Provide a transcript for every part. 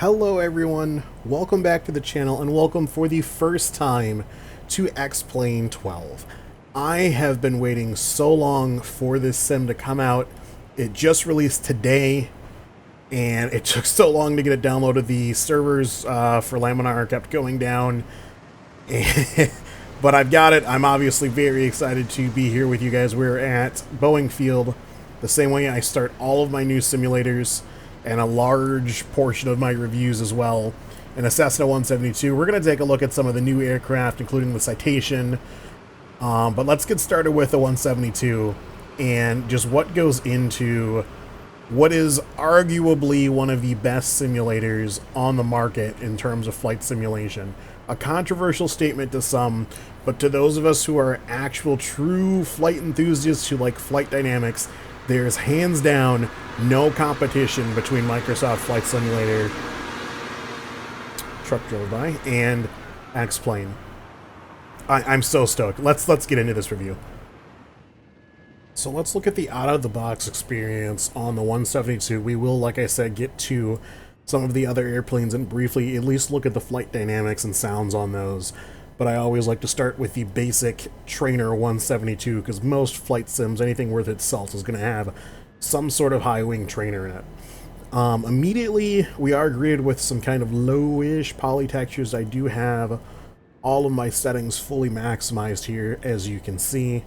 Hello everyone, welcome back to the channel and welcome for the first time to X-Plane 12. I have been waiting so long for this sim to come out. It just released today and it took so long to get it downloaded. The servers for Laminar kept going down, but I've got it. I'm obviously very excited to be here with you guys. We're at Boeing Field, the same way I start all of my new simulators and a large portion of my reviews as well, in a Cessna 172. We're going to take a look at some of the new aircraft, including the Citation, but let's get started with the 172 and just what goes into what is arguably one of the best simulators on the market in terms of flight simulation. A controversial statement to some, but to those of us who are actual true flight enthusiasts who like flight dynamics, there's hands down no competition between Microsoft Flight Simulator, truck drove by, and X-Plane. I'm so stoked. Let's get into this review. So let's look at the out-of-the-box experience on the 172. We will, like I said, get to some of the other airplanes and briefly at least look at the flight dynamics and sounds on those. But I always like to start with the basic trainer 172 because most flight sims, anything worth its salt, is going to have some sort of high-wing trainer in it. Immediately, we are greeted with some kind of low-ish poly textures. I do have all of my settings fully maximized here, as you can see.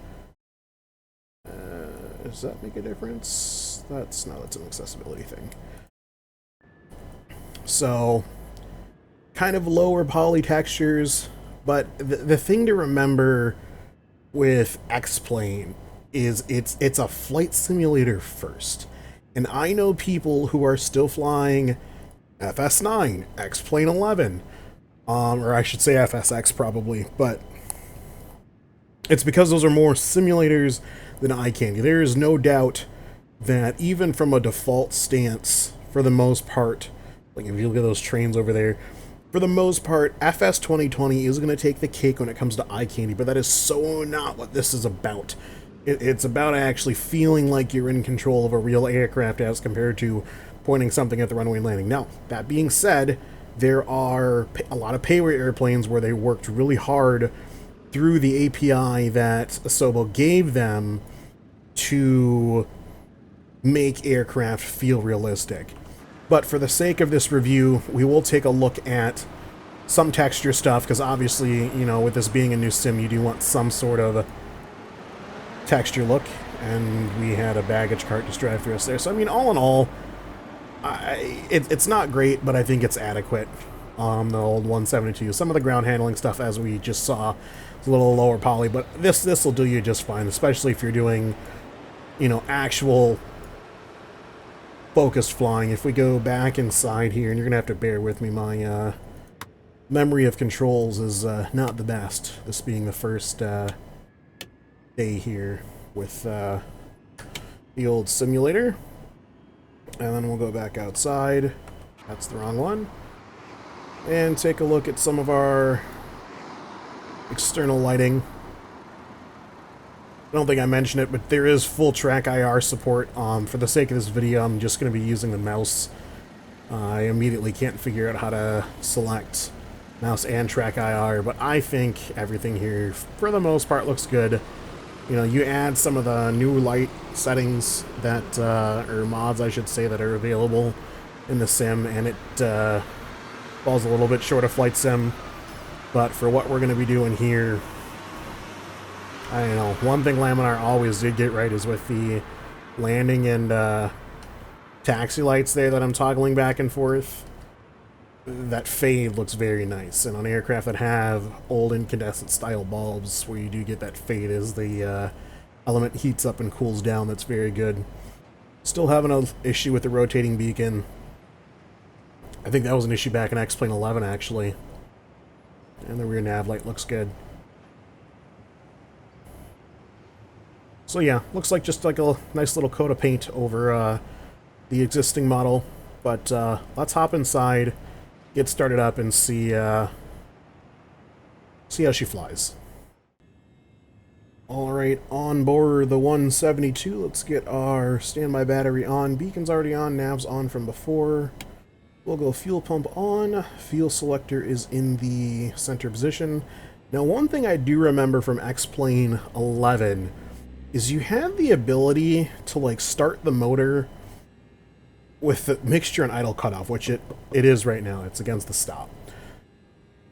Does that make a difference? That's an accessibility thing. So, kind of lower poly textures. But the thing to remember with X-Plane is it's a flight simulator first. And I know people who are still flying FS9, X-Plane 11, or I should say FSX probably, but it's because those are more simulators than eye candy. There is no doubt that even from a default stance, for the most part, like if you look at those trains over there, for the most part, FS 2020 is going to take the cake when it comes to eye candy, but that is so not what this is about. It's about actually feeling like you're in control of a real aircraft as compared to pointing something at the runway and landing. Now, that being said, there are a lot of payware airplanes where they worked really hard through the API that Asobo gave them to make aircraft feel realistic. But for the sake of this review, we will take a look at some texture stuff, because obviously, you know, with this being a new sim, you do want some sort of texture look, and we had a baggage cart just drive through us there. So, I mean, all in all, it's not great, but I think it's adequate on the old 172. Some of the ground handling stuff, as we just saw, is a little lower poly, but this will do you just fine, especially if you're doing, you know, actual focused flying. If we go back inside here, and you're gonna have to bear with me, my memory of controls is not the best, this being the first day here with the old simulator. And then we'll go back outside, that's the wrong one, and take a look at some of our external lighting. I don't think I mentioned it, but there is full track IR support. For the sake of this video, I'm just going to be using the mouse. I immediately can't figure out how to select mouse and track IR, but I think everything here, for the most part, looks good. You know, you add some of the new light settings that, or mods, I should say, that are available in the sim, and it falls a little bit short of Flight Sim, but for what we're going to be doing here, I don't know. One thing Laminar always did get right is with the landing and taxi lights there that I'm toggling back and forth. That fade looks very nice. And on aircraft that have old incandescent style bulbs, where you do get that fade as the element heats up and cools down, that's very good. Still having an issue with the rotating beacon. I think that was an issue back in X-Plane 11, actually. And the rear nav light looks good. So yeah, looks like just like a nice little coat of paint over the existing model. But let's hop inside, get started up, and see how she flies. Alright, on board the 172, let's get our standby battery on. Beacon's already on, nav's on from before. We'll go fuel pump on. Fuel selector is in the center position. Now, one thing I do remember from X-Plane 11 is you had the ability to, like, start the motor with the mixture and idle cutoff, which it is right now. It's against the stop.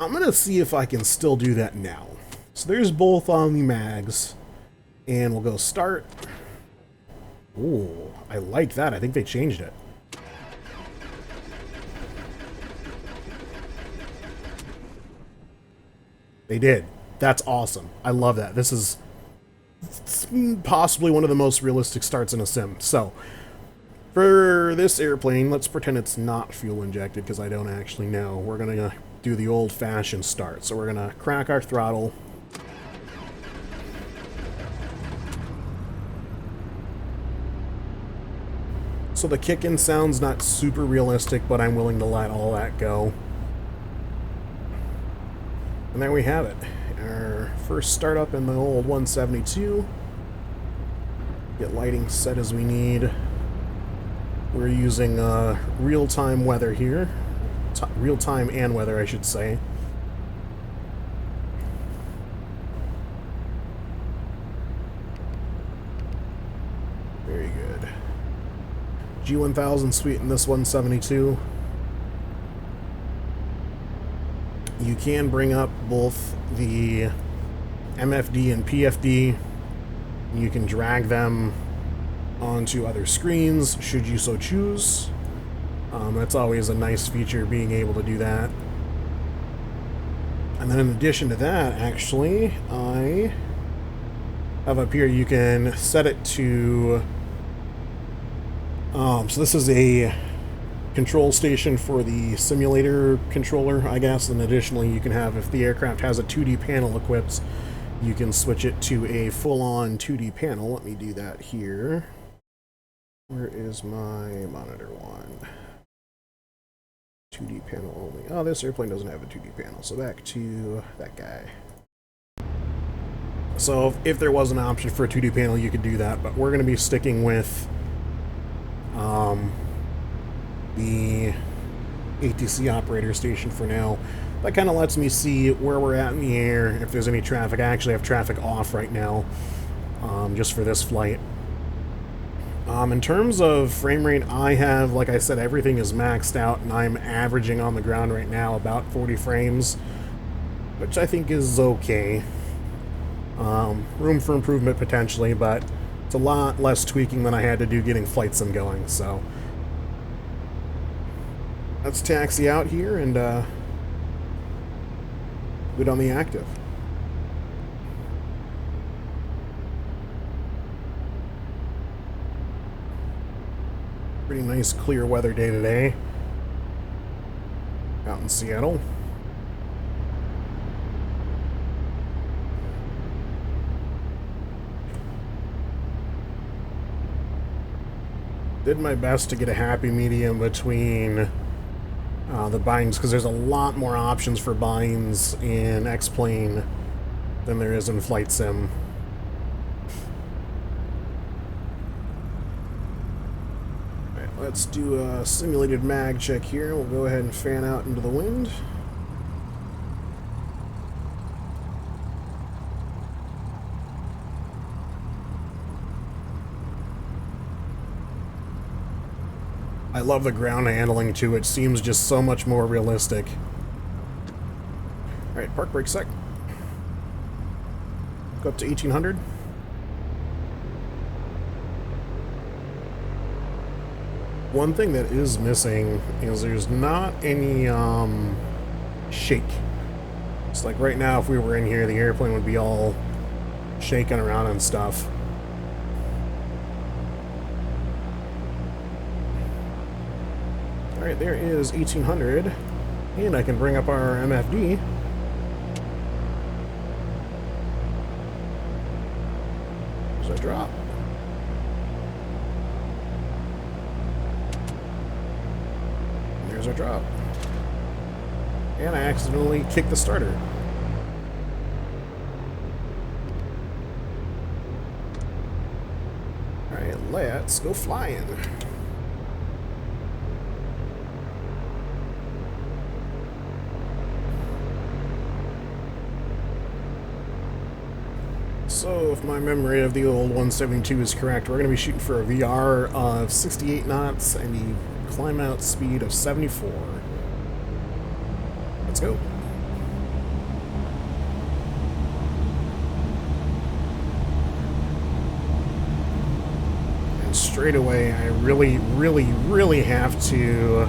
I'm going to see if I can still do that now. So there's both on the mags. And we'll go start. Ooh, I like that. I think they changed it. They did. That's awesome. I love that. This is possibly one of the most realistic starts in a sim. So, for this airplane, let's pretend it's not fuel injected because I don't actually know. We're going to do the old-fashioned start. So we're going to crack our throttle. So the kick-in sound's not super realistic, but I'm willing to let all that go. And there we have it. Our first startup in the old 172. Get lighting set as we need. We're using real-time weather here. Real-time and weather, I should say. Very good. G1000 suite in this 172. You can bring up both the MFD and PFD. You can drag them onto other screens, should you so choose. That's always a nice feature, being able to do that. And then in addition to that, actually, I have up here, you can set it to... so this is a control station for the simulator controller, I guess, and additionally you can have, if the aircraft has a 2D panel equipped, you can switch it to a full-on 2D panel. Let me do that here. Where is my monitor one? 2D panel only. Oh, this airplane doesn't have a 2D panel, so back to that guy. So if there was an option for a 2D panel, you could do that, but we're going to be sticking with the ATC operator station for now. That kind of lets me see where we're at in the air, if there's any traffic. I actually have traffic off right now, just for this flight. In terms of frame rate, I have, like I said, everything is maxed out, and I'm averaging on the ground right now about 40 frames, which I think is okay. Room for improvement potentially, but it's a lot less tweaking than I had to do getting flight sim going, so let's taxi out here and good on the active. Pretty nice clear weather day today out in Seattle. Did my best to get a happy medium between the binds, because there's a lot more options for binds in X-Plane than there is in Flight Sim. Alright, let's do a simulated mag check here. We'll go ahead and fan out into the wind. I love the ground handling too. It seems just so much more realistic. Alright, park brake sec. Go up to 1800. One thing that is missing is there's not any shake. It's like right now if we were in here, the airplane would be all shaking around and stuff. Alright, there is 1800, and I can bring up our MFD. There's a drop. There's our drop. And I accidentally kicked the starter. Alright, let's go flying. So, if my memory of the old 172 is correct, we're going to be shooting for a VR of 68 knots and a climb out speed of 74. Let's go. And straight away, I really have to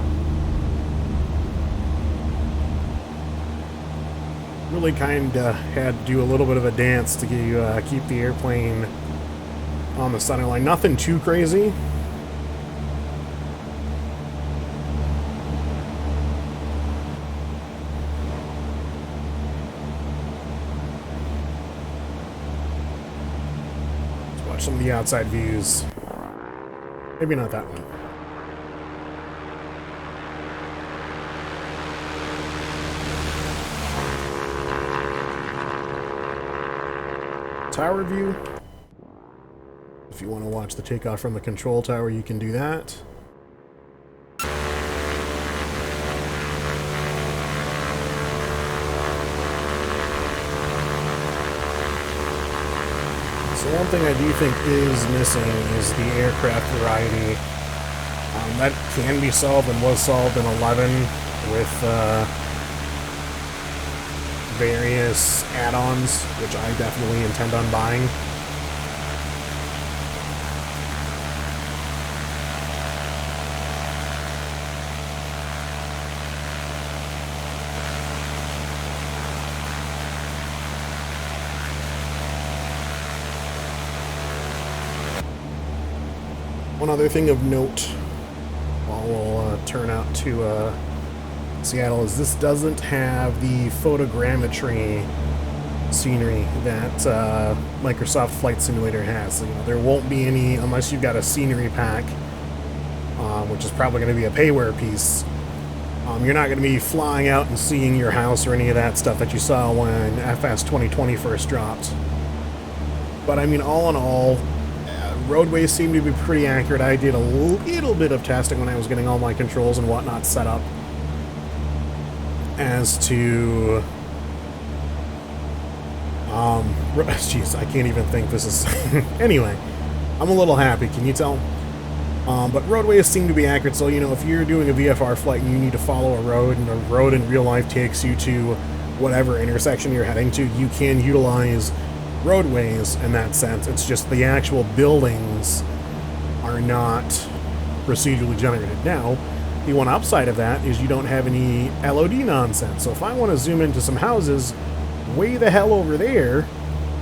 really kind of had to do a little bit of a dance to keep the airplane on the center line. Nothing too crazy. Let's watch some of the outside views. Maybe not that one. Tower view. If you want to watch the takeoff from the control tower, you can do that. So one thing I do think is missing is the aircraft variety. That can be solved and was solved in 11 with various add-ons, which I definitely intend on buying. One other thing of note, while we'll turn out to Seattle, is this doesn't have the photogrammetry scenery that Microsoft Flight Simulator has. So, there won't be any unless you've got a scenery pack, which is probably going to be a payware piece. You're not going to be flying out and seeing your house or any of that stuff that you saw when FS 2020 first dropped. But I mean, all in all, roadways seem to be pretty accurate. I did a little bit of testing when I was getting all my controls and whatnot set up as to jeez, I can't even think. This is anyway, I'm a little happy, can you tell? But roadways seem to be accurate, so if you're doing a VFR flight and you need to follow a road, and the road in real life takes you to whatever intersection you're heading to, you can utilize roadways in that sense. It's just the actual buildings are not procedurally generated. Now, the one upside of that is you don't have any LOD nonsense. So if I want to zoom into some houses way the hell over there,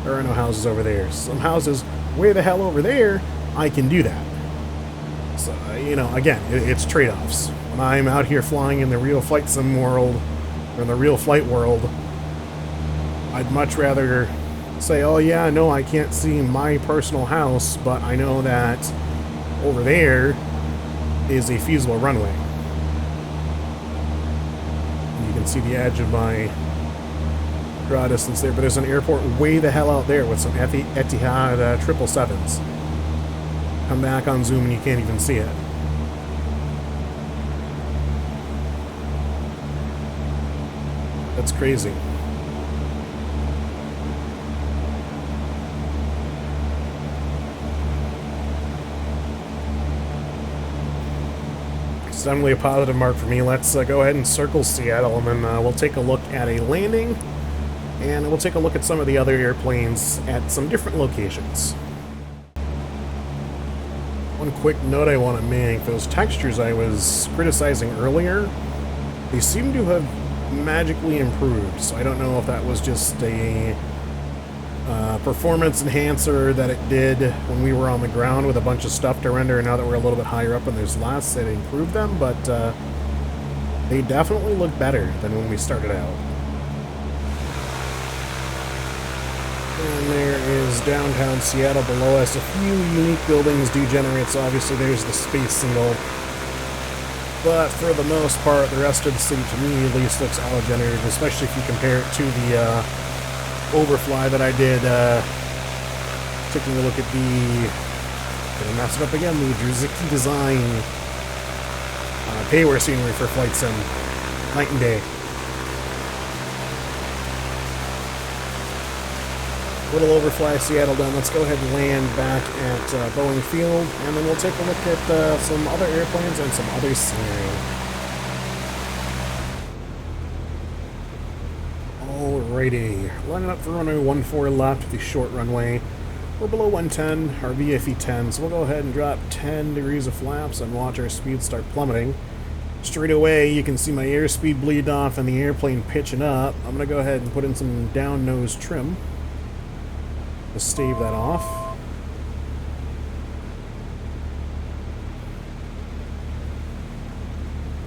there are no houses over there, some houses way the hell over there, I can do that. So, again, it's trade-offs. When I'm out here flying in the real flight sim world, or in the real flight world, I'd much rather say, oh yeah, no, I can't see my personal house, but I know that over there is a feasible runway. You can see the edge of my draw distance there, but there's an airport way the hell out there with some Etihad 777s. Come back on zoom and you can't even see it. That's crazy. It's definitely a positive mark for me. Let's go ahead and circle Seattle, and then we'll take a look at a landing, and we'll take a look at some of the other airplanes at some different locations. One quick note I want to make, those textures I was criticizing earlier, they seem to have magically improved, so I don't know if that was just a performance enhancer that it did when we were on the ground with a bunch of stuff to render, and now that we're a little bit higher up and there's less, it improved them, but they definitely look better than when we started out. And there is downtown Seattle below us. A few unique buildings do generate, so obviously there's the space single. But for the most part, the rest of the city, to me at least, looks all generated, especially if you compare it to the overfly that I did, taking a look at the, gonna mess it up again, the Drzicki Design payware scenery for Flight Sim, night and day. A little overfly Seattle done. Let's go ahead and land back at Boeing Field, and then we'll take a look at some other airplanes and some other scenery. Alrighty, lining up for runway 14 left, the short runway. We're below 110, our VFE 10, so we'll go ahead and drop 10 degrees of flaps and watch our speed start plummeting. Straight away, you can see my airspeed bleed off and the airplane pitching up. I'm going to go ahead and put in some down nose trim to stave that off.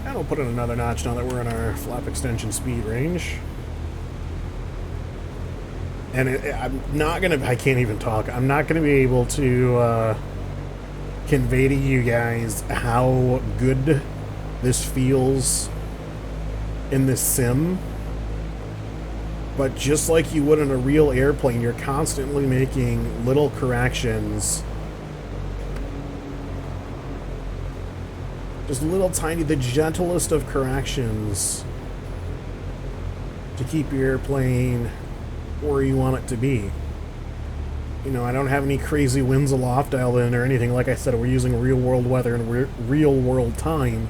And we'll put in another notch now that we're in our flap extension speed range. And I'm not going to, I can't even talk, I'm not going to be able to convey to you guys how good this feels in this sim. But just like you would in a real airplane, you're constantly making little corrections. Just little tiny, the gentlest of corrections to keep your airplane where you want it to be. You know, I don't have any crazy winds aloft dialed in or anything. Like I said, we're using real world weather and real world time.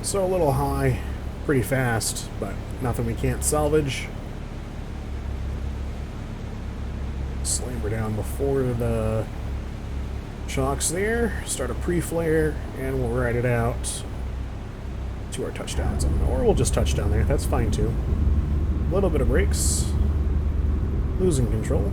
So a little high, pretty fast, but nothing we can't salvage. Slammer down before the shocks there, start a pre-flare, and we'll ride it out to our touchdown zone. Or we'll just touch down there, that's fine too. A little bit of brakes, losing control.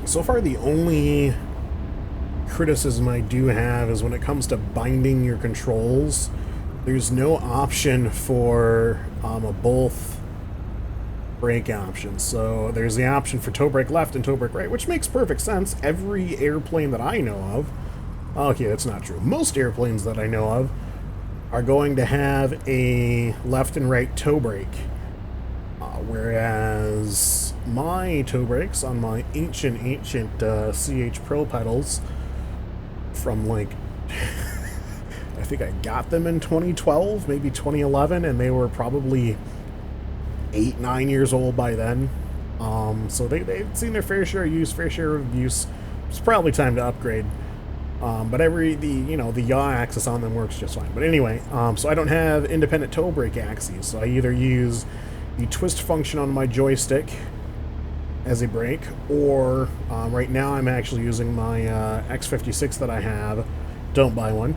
So far, the only criticism I do have is when it comes to binding your controls, there's no option for a both brake options. So there's the option for toe brake left and toe brake right, which makes perfect sense. Every airplane that I know of, okay, that's not true. Most airplanes that I know of are going to have a left and right toe brake. Whereas my toe brakes on my ancient CH Pro pedals from like I think I got them in 2012, maybe 2011, and they were probably 8-9 years old by then. So they've seen their fair share of use, fair share of abuse. It's probably time to upgrade. But the yaw axis on them works just fine. But anyway, so I don't have independent toe brake axes, so I either use the twist function on my joystick as a brake, or right now I'm actually using my X56 that I have. Don't buy one,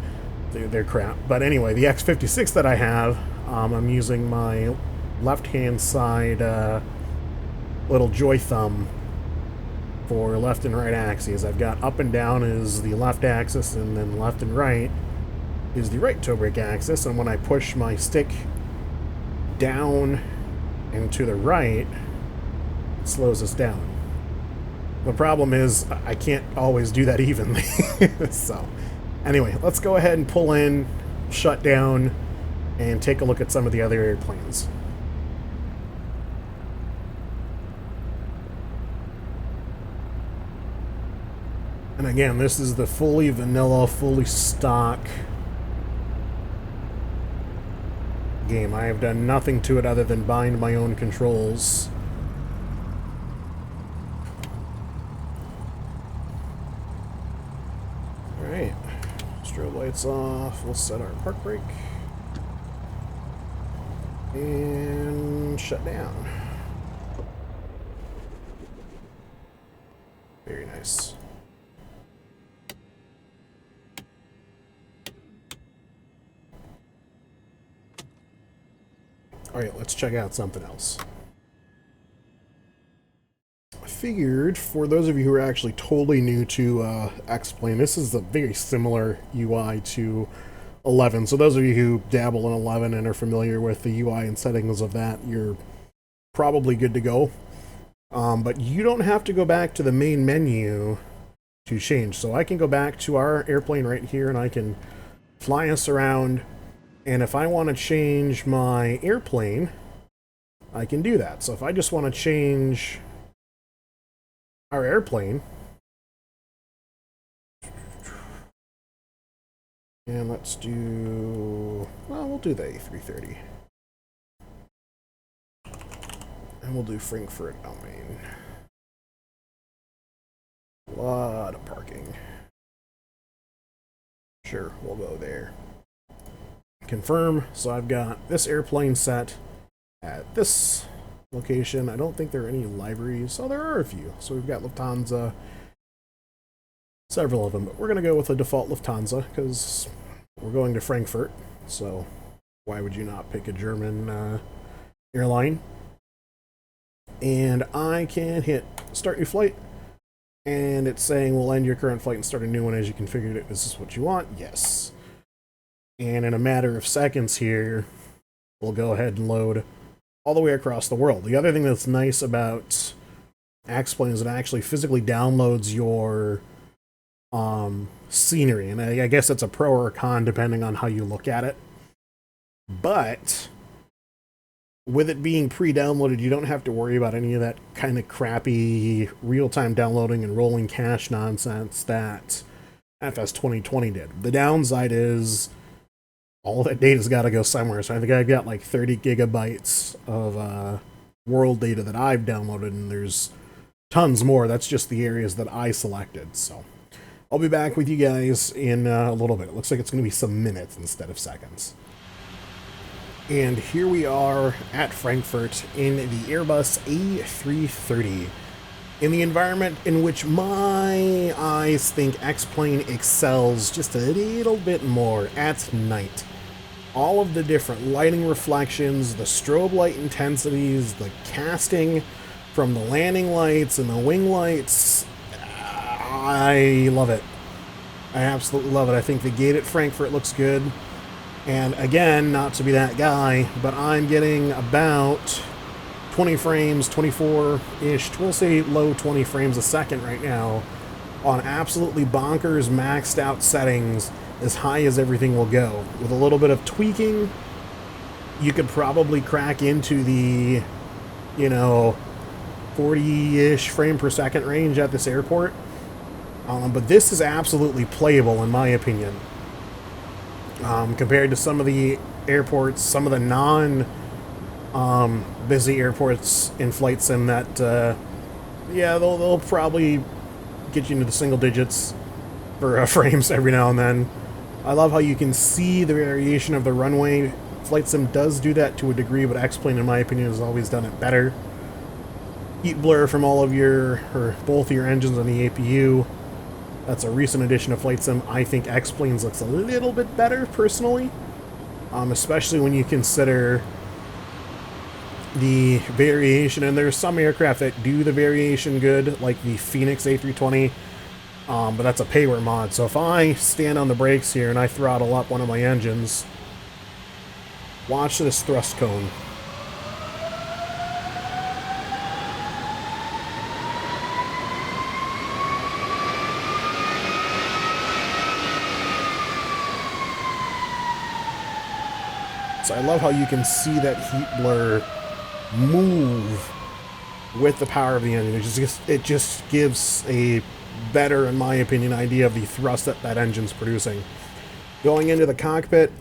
they're crap. But anyway, the X56 that I have, I'm using my left hand side little joy thumb for left and right axes. I've got up and down is the left axis, and then left and right is the right toe brake axis. And when I push my stick down and to the right, it slows us down. The problem is I can't always do that evenly. So anyway, let's go ahead and pull in, shut down, and take a look at some of the other airplanes. And again, this is the fully vanilla, fully stock game. I have done nothing to it other than bind my own controls. Alright, strobe lights off. We'll set our park brake and shut down. Very nice. Alright, let's check out something else. I figured, for those of you who are actually totally new to X-Plane, this is a very similar UI to 11. So those of you who dabble in 11 and are familiar with the UI and settings of that, you're probably good to go. But you don't have to go back to the main menu to change. So I can go back to our airplane right here and I can fly us around. And if I want to change my airplane, I can do that. So if I just want to change our airplane, and let's do, well, we'll do the A330. And we'll do Frankfurt on Main. A lot of parking. Sure, we'll go there. Confirm. So I've got this airplane set at this location. I don't think there are any libraries. Oh, there are a few. So we've got Lufthansa, several of them, but we're going to go with the default Lufthansa because we're going to Frankfurt. So why would you not pick a German airline? And I can hit start new flight, and it's saying we'll end your current flight and start a new one as you configured it. Is this what you want? Yes. And in a matter of seconds here, we'll go ahead and load all the way across the world. The other thing that's nice about X-Plane is it actually physically downloads your scenery, and I guess it's a pro or a con depending on how you look at it. But with it being pre-downloaded, you don't have to worry about any of that kind of crappy real-time downloading and rolling cache nonsense that FS 2020 did. The downside is all that data's got to go somewhere. So I think I've got like 30 gigabytes of world data that I've downloaded, and there's tons more. That's just the areas that I selected. So I'll be back with you guys in a little bit. It looks like it's going to be some minutes instead of seconds. And here we are at Frankfurt in the Airbus A330, in the environment in which my eyes think X-Plane excels just a little bit more at night. All of the different lighting reflections, the strobe light intensities, the casting from the landing lights and the wing lights, I love it. I absolutely love it. I think the gate at Frankfurt looks good. And again, not to be that guy, but I'm getting about 20 frames, 24-ish, we'll say low 20 frames a second right now on absolutely bonkers maxed out settings, as high as everything will go. With a little bit of tweaking, you could probably crack into the, 40-ish frame per second range at this airport. But this is absolutely playable in my opinion. Compared to some of the airports, some of the busy airports in Flight Sim that, they'll probably get you into the single digits for frames every now and then. I love how you can see the variation of the runway. Flight Sim does do that to a degree, but X-Plane, in my opinion, has always done it better. Heat blur from all of both your engines on the APU. That's a recent addition to Flight Sim. I think X-Planes looks a little bit better, personally. Especially when you consider the variation. And there's some aircraft that do the variation good, like the Phoenix A320. But that's a payware mod. So if I stand on the brakes here and I throttle up one of my engines, watch this thrust cone. So I love how you can see that heat blur move with the power of the engine. It just gives a better, in my opinion, idea of the thrust that engine's producing. Going into the cockpit,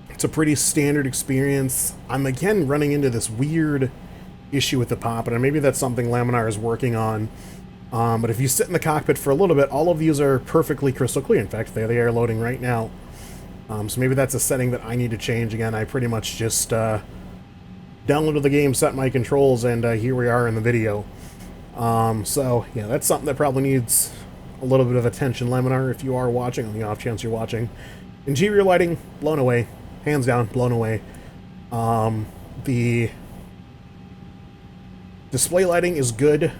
it's a pretty standard experience. I'm again running into this weird issue with the pop, and maybe that's something Laminar is working on. But if you sit in the cockpit for a little bit, all of these are perfectly crystal clear. In fact, they are loading right now. So maybe that's a setting that I need to change. Again, I pretty much just downloaded the game, set my controls, and here we are in the video. So, yeah, that's something that probably needs a little bit of attention, Laminar, if you are watching, on the off chance you're watching. Interior lighting, blown away. Hands down, blown away. The display lighting is good,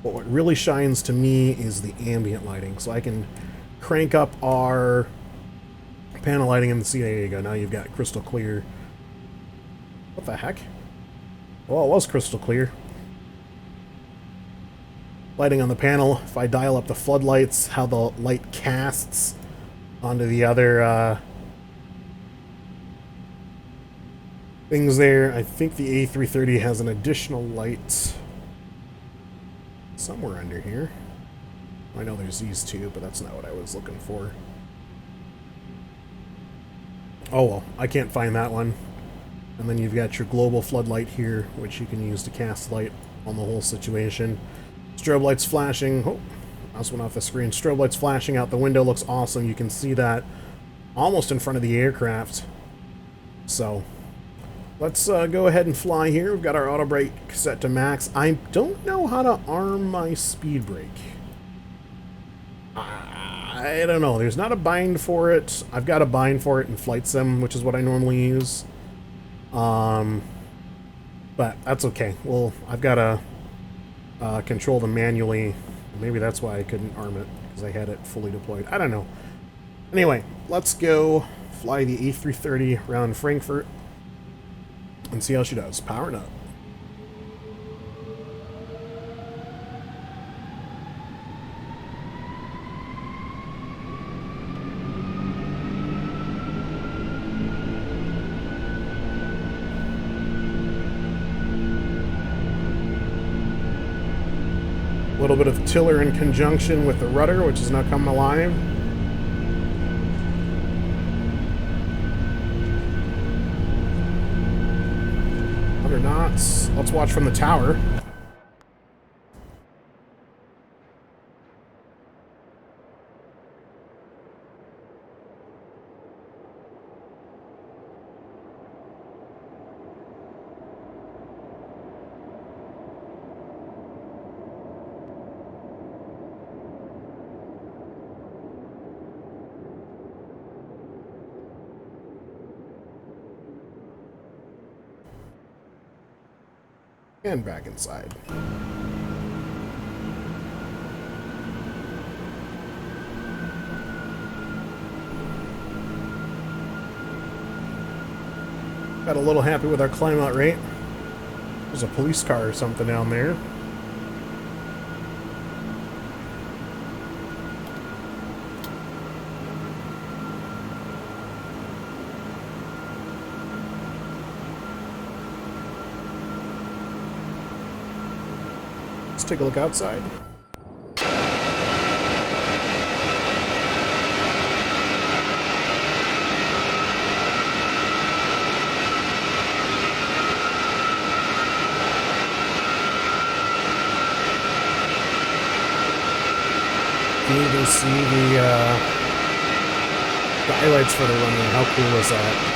but what really shines to me is the ambient lighting. So I can crank up our panel lighting and see, there you go, now you've got crystal clear. What the heck? Well, it was crystal clear. lighting on the panel. If I dial up the floodlights, how the light casts onto the other things there. I think the A330 has an additional light somewhere under here. I know there's these two, but that's not what I was looking for. Oh well, I can't find that one. And then you've got your global floodlight here, which you can use to cast light on the whole situation. Strobe lights flashing. Oh, mouse went off the screen. Strobe lights flashing out the window looks awesome. You can see that almost in front of the aircraft. So, let's go ahead and fly here. We've got our auto brake set to max. I don't know how to arm my speed brake. I don't know. There's not a bind for it. I've got a bind for it in Flight Sim, which is what I normally use. But that's okay. Well, I've got to control them manually. Maybe that's why I couldn't arm it, because I had it fully deployed. I don't know. Anyway, let's go fly the A330 around Frankfurt and see how she does. Powering up. A little bit of tiller in conjunction with the rudder, which is now coming alive. Knots. Let's watch from the tower. And back inside. Got a little happy with our climb out rate. There's a police car or something down there. Take a look outside. You can even see the highlights for the runway. How cool is that?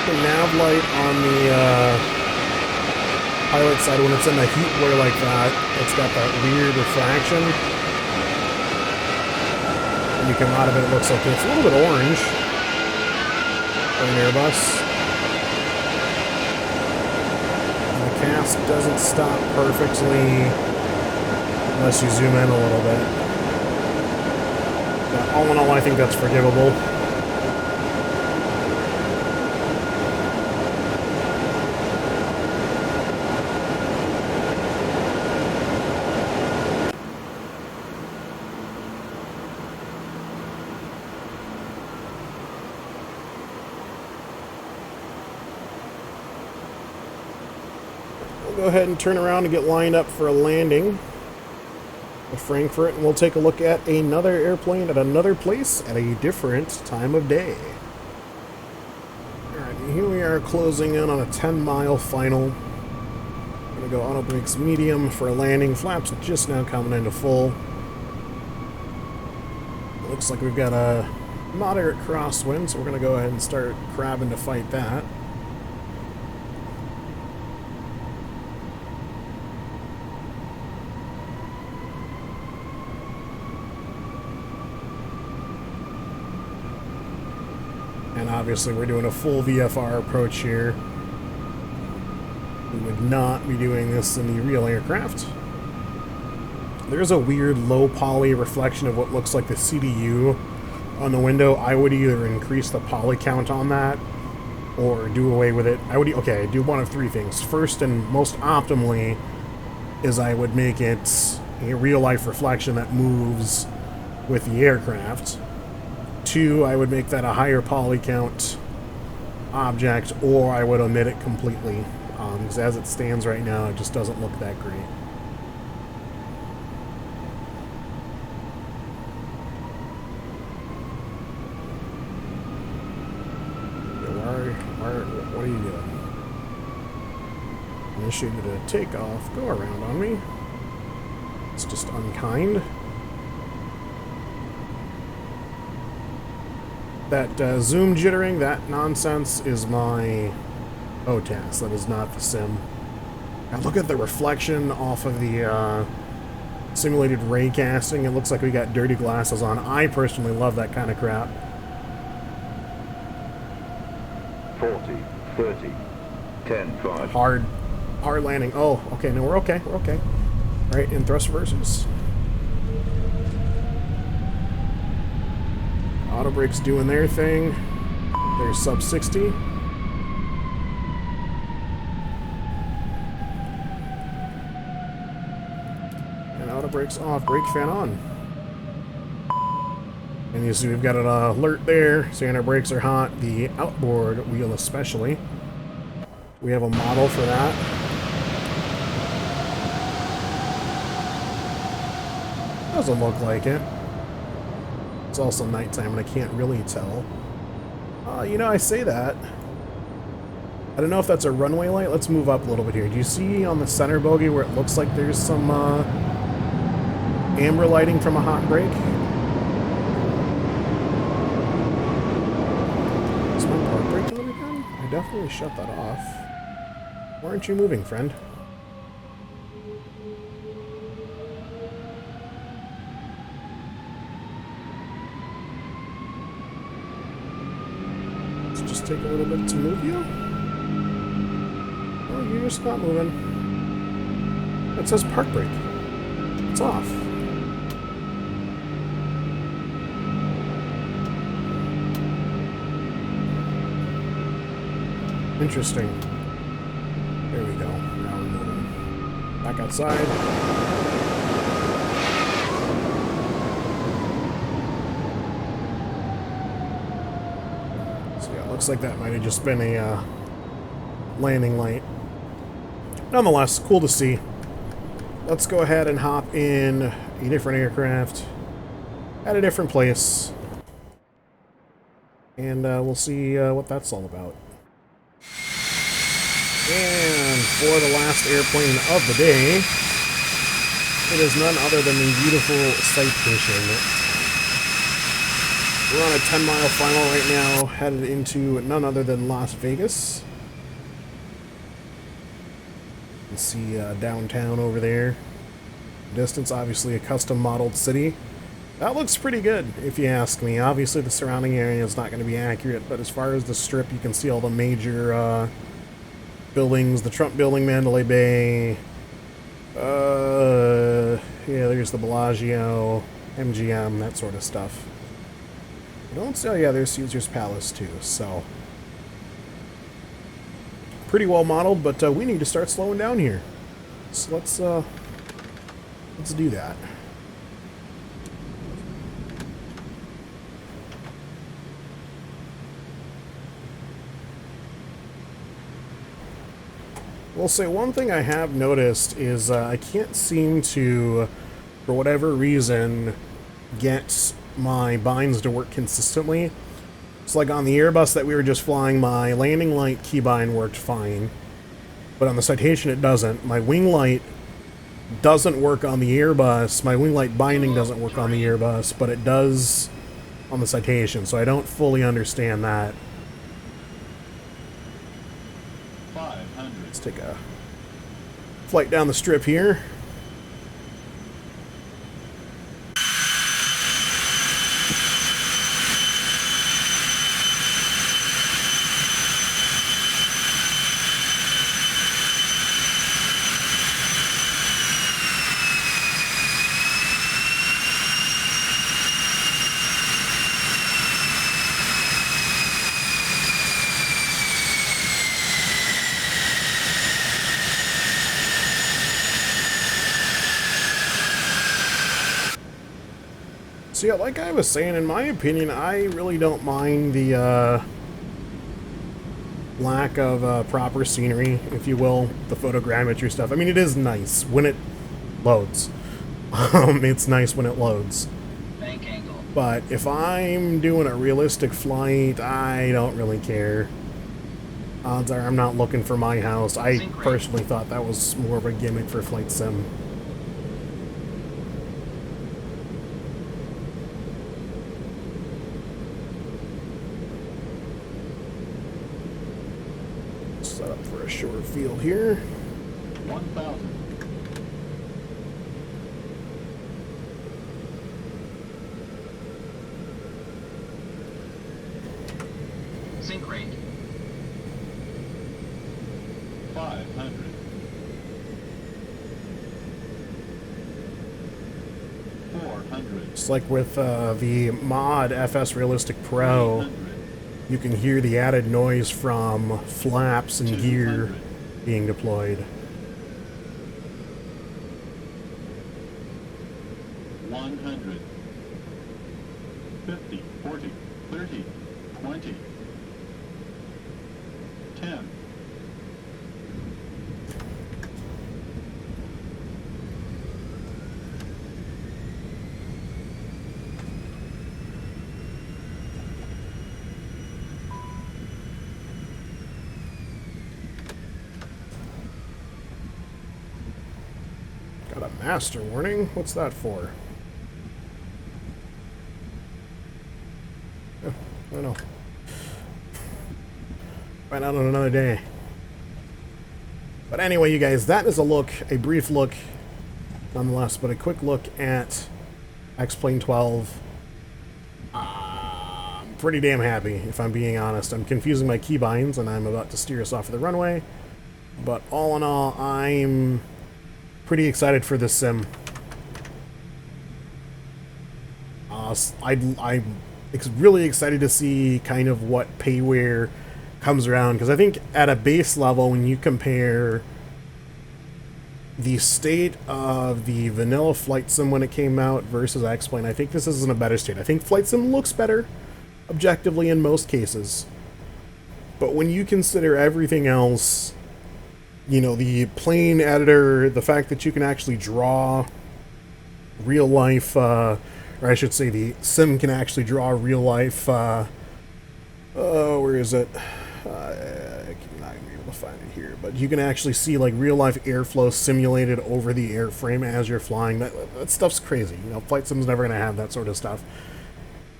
The nav light on the pilot side, when it's in a heat blur like that, it's got that weird refraction. When you come out of it, it looks like it's a little bit orange for an Airbus. And the cast doesn't stop perfectly unless you zoom in a little bit. But all in all, I think that's forgivable. Go ahead and turn around and get lined up for a landing at Frankfurt, and we'll take a look at another airplane at another place at a different time of day. Alright, here we are closing in on a 10-mile final. I'm going to go auto brakes medium for a landing. Flaps just now coming into full. Looks like we've got a moderate crosswind, so we're going to go ahead and start crabbing to fight that. And obviously we're doing a full VFR approach here. We would not be doing this in the real aircraft. There's a weird low poly reflection of what looks like the CDU on the window. I would either increase the poly count on that or do away with it. I would, okay, do one of three things. First and most optimally is I would make it a real-life reflection that moves with the aircraft. Two, I would make that a higher poly count object, or I would omit it completely. Because as it stands right now, it just doesn't look that great. What are you doing? Initiated a takeoff. Go around on me. It's just unkind. That zoom jittering, that nonsense is my OTAS. That is not the sim. Now look at the reflection off of the simulated ray casting. It looks like we got dirty glasses on. I personally love that kind of crap. 40, 30, 10, 5. Hard landing. Oh, okay, no, we're okay. We're okay. All right, in thrust reversers. Auto brakes doing their thing. There's sub 60. And auto brakes off, brake fan on. And you see we've got an alert there, saying our brakes are hot, the outboard wheel especially. We have a model for that. Doesn't look like it. It's also nighttime and I can't really tell. You know, I say that. I don't know if that's a runway light. Let's move up a little bit here. Do you see on the center bogey where it looks like there's some amber lighting from a hot brake? Is my park brake on again? I definitely shut that off. Why aren't you moving, friend? Let's just take a little bit to move you. Oh, you're just not moving. It says park brake. It's off. Interesting. There we go. Now we're moving. Back outside. So yeah, looks like that might have just been a landing light. Nonetheless, cool to see. Let's go ahead and hop in a different aircraft at a different place. And we'll see what that's all about. And for the last airplane of the day, it is none other than the beautiful Citation. We're on a 10-mile final right now, headed into none other than Las Vegas. You can see downtown over there. Distance, obviously a custom-modeled city. That looks pretty good, if you ask me. Obviously, the surrounding area is not going to be accurate, but as far as the strip, you can see all the major buildings, the Trump Building, Mandalay Bay, yeah, there's the Bellagio, MGM, that sort of stuff. I don't see, oh yeah, there's Caesar's Palace too, so. Pretty well modeled, but we need to start slowing down here. So let's do that. We'll say one thing I have noticed is I can't seem to, for whatever reason, get my binds to work consistently. It's like on the Airbus that we were just flying, my landing light keybind worked fine, but on the Citation it doesn't. My wing light doesn't work on the Airbus. My wing light binding doesn't work on the Airbus, but it does on the Citation, so I don't fully understand that. Let's take a flight down the strip here. So yeah, like I was saying, in my opinion, I really don't mind the lack of proper scenery, if you will, the photogrammetry stuff. I mean, it is nice when it loads. It's nice when it loads. Bank angle. But if I'm doing a realistic flight, I don't really care. Odds are I'm not looking for my house. I personally thought that was more of a gimmick for Flight Sim. Set up for a short field here. 1,000. Sync rate. 500. 400. It's like with the mod FS Realistic Pro, 300. you can hear the added noise from flaps and gear 200. being deployed. 100. 50, 40, 30, 20, 10. Got a master warning? What's that for? Oh, I don't know. Find out on another day. But anyway, you guys, that is a brief look, nonetheless, but a quick look at X-Plane 12. I'm pretty damn happy, if I'm being honest. I'm confusing my keybinds, and I'm about to steer us off of the runway. But all in all, I'm pretty excited for this sim. I'm really excited to see kind of what payware comes around, because I think at a base level, when you compare the state of the vanilla Flight Sim when it came out versus X-Plane, I think this is in a better state. I think Flight Sim looks better, objectively, in most cases. But when you consider everything else, you know, the plane editor, the fact that you can actually draw real life, or I should say the sim can actually draw real life, where is it? I'm not gonna be able to find it here, but you can actually see like real life airflow simulated over the airframe as you're flying. That stuff's crazy. You know, Flight Sim's never gonna have that sort of stuff.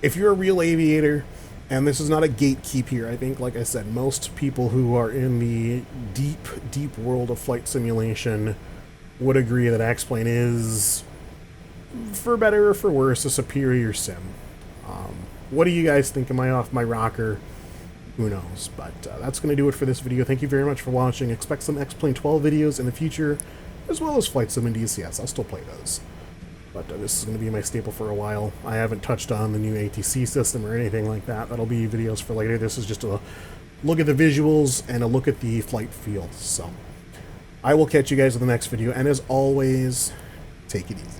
If you're a real aviator, and this is not a gatekeep here, I think, like I said, most people who are in the deep, deep world of flight simulation would agree that X-Plane is, for better or for worse, a superior sim. What do you guys think? Am I off my rocker? Who knows? But that's going to do it for this video. Thank you very much for watching. Expect some X-Plane 12 videos in the future, as well as Flight Sim and DCS. I'll still play those. But this is going to be my staple for a while. I haven't touched on the new ATC system or anything like that. That'll be videos for later. This is just a look at the visuals and a look at the flight field. So I will catch you guys in the next video. And as always, take it easy.